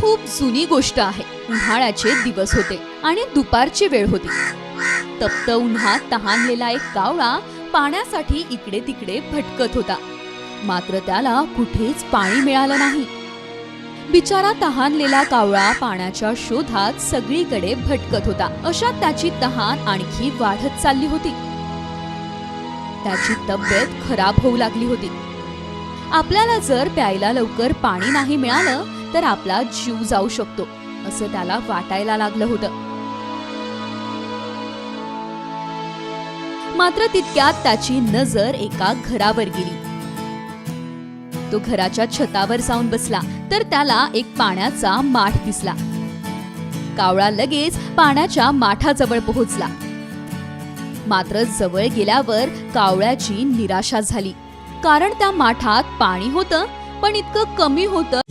खूप जुनी गोष्ट आहे. उन्हाळ्याचे दिवस होते आणि दुपारची वेळ होती. तप्त उन्हात तहानलेला एक कावळा पाण्यासाठी इकडे तिकडे भटकत होता. मात्र त्याला कुठेच पाणी मिळालं नाही. बिचारा तहानलेला कावळा पाण्याच्या शोधात सगळीकडे भटकत होता. अशात त्याची तहान आणखी वाढत चालली होती. त्याची तब्येत खराब होऊ लागली होती. आपल्याला जर प्यायला लवकर पाणी नाही मिळालं तर आपला जीव जाऊ शकतो असं त्याला वाटायला लागलं होतं. मात्र तितक्यात त्याची नजर एका घरावर गेली. तो घराच्या छतावर जाऊन बसला तर त्याला एक पाण्याचा माठ दिसला. कावळा लगेच पाण्याच्या माठाजवळ पोहोचला. मात्र जवळ गेल्यावर कावळ्याची निराशा झाली, कारण त्या माठात पाणी होतं पण इतकं कमी होतं